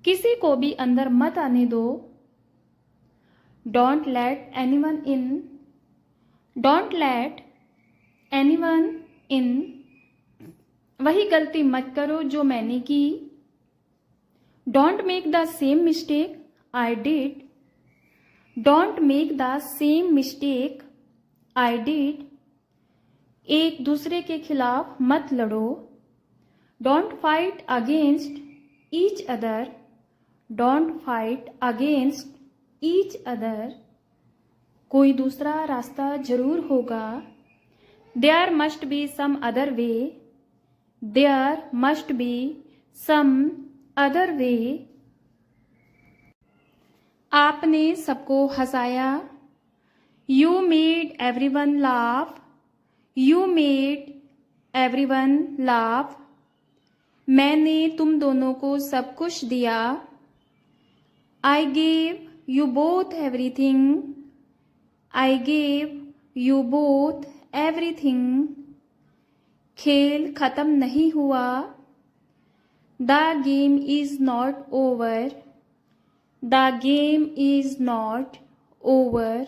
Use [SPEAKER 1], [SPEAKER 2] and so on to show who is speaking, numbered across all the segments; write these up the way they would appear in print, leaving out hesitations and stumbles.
[SPEAKER 1] किसी को भी अंदर मत आने दो। Don't let anyone in. Don't let anyone in. वही गलती मत करो जो मैंने की। Don't make the same mistake I did. Don't make the same mistake I did. एक दूसरे के खिलाफ मत लड़ो। Don't fight against each other. Don't fight against each other. कोई दूसरा रास्ता जरूर होगा। There must be some other way. There must be some other way. आपने सबको हंसाया। You made everyone laugh. You made everyone laugh. मैंने तुम दोनों को सब कुछ दिया। I gave you both everything. I gave you both everything. खेल खत्म नहीं हुआ। The game is not over. The game is not over.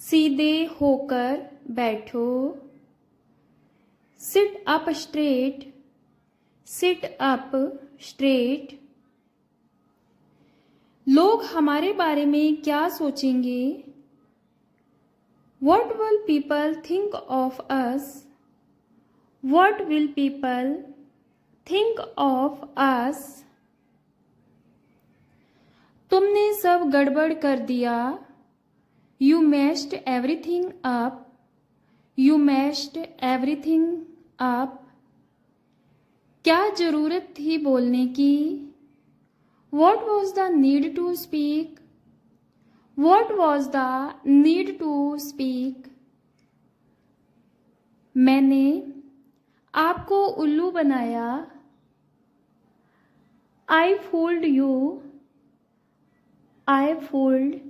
[SPEAKER 1] सीधे होकर बैठो। Sit up straight. Sit up straight. लोग हमारे बारे में क्या सोचेंगे? What will people think of us? What will people think of us? तुमने सब गड़बड़ कर दिया। You messed everything up. You messed everything up. क्या जरूरत थी बोलने की? What was the need to speak? What was the need to speak? मैंने आपको उल्लू बनाया। I fooled you. I fooled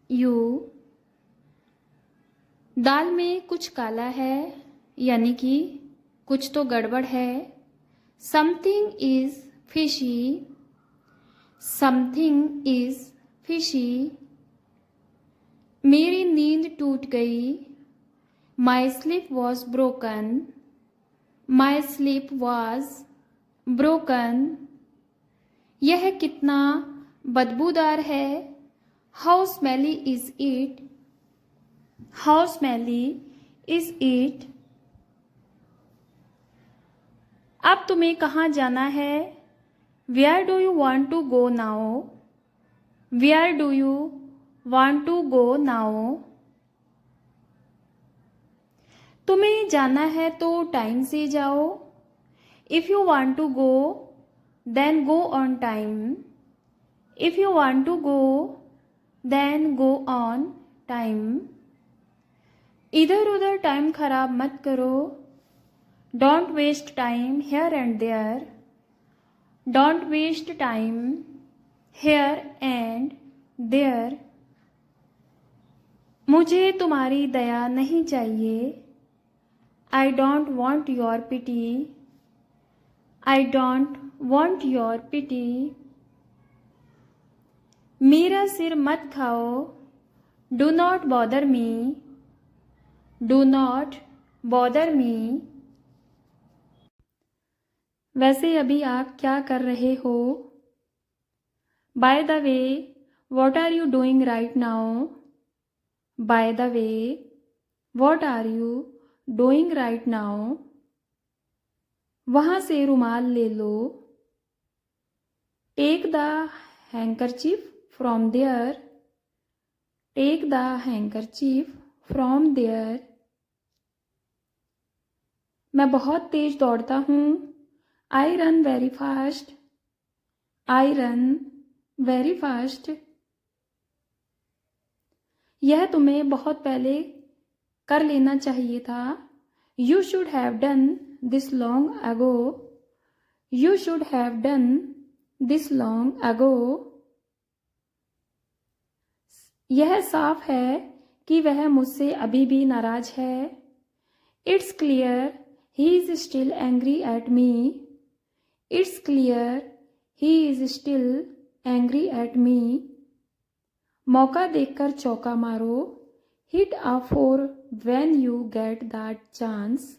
[SPEAKER 1] you. दाल में कुछ काला है, यानी कि कुछ तो गड़बड़ है। Something is fishy. Something is fishy. मेरी नींद टूट गई। My sleep was broken. My sleep was broken. यह कितना बदबूदार है। How smelly is it? How smelly is it? अब तुम्हें कहाँ जाना है? Where do you want to go now? Where do you want to go now? तुम्हें जाना है तो टाइम से जाओ। If you want to go, then go on time. If you want to go, then go on time. इधर उधर time खराब मत करो। Don't waste time here and there. Don't waste time here and there. मुझे तुम्हारी दया नहीं चाहिए। I don't want your pity. I don't want your pity. मेरा सिर मत खाओ। Do not bother me. Do not bother me. वैसे अभी आप क्या कर रहे हो? By the way, what are you doing right now? By the way, what are you doing right now? वहाँ से रुमाल ले लो। Take the handkerchief from there. Take the handkerchief from there. मैं बहुत तेज दौड़ता हूँ। I run very fast. I run very fast. यह तुम्हें बहुत पहले कर लेना चाहिए था। You should have done this long ago. You should have done this long ago. यह साफ है कि वह मुझसे अभी भी नाराज है। It's clear he is still angry at me. It's clear he is still angry at me. मौका देखकर चौका मारो। Hit a four when you get the chance.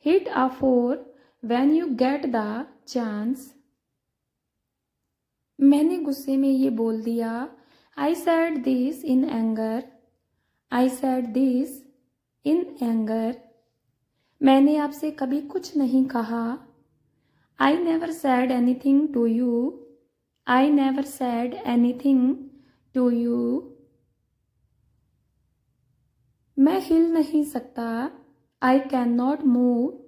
[SPEAKER 1] Hit a four when you get the chance. मैंने गुस्से में ये बोल दिया। I said this in anger. I said this in anger. मैंने आपसे कभी कुछ नहीं कहा। I never said anything to you. I never said anything to you. मैं हिल नहीं सकता। I can not move.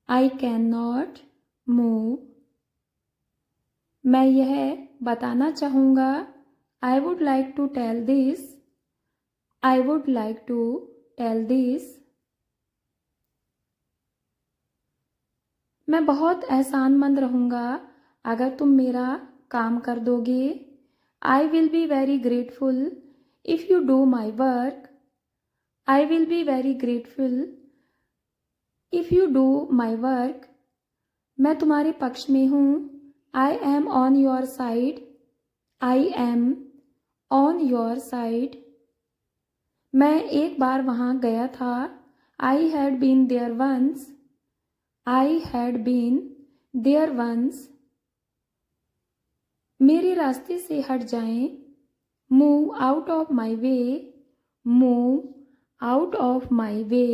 [SPEAKER 1] I can not move. मैं यह बताना चाहूँगा। I would like to tell this. I would like to tell this. मैं बहुत एहसानमंद रहूँगा अगर तुम मेरा काम कर दोगे। I will be very grateful if you do my work. I will be very grateful if you do my work. मैं तुम्हारे पक्ष में हूँ। I am on your side. I am on your side. मैं एक बार वहाँ गया था। I had been there once. I had been there once. मेरे रास्ते से हट जाएं। Move out of my way. Move out of my way.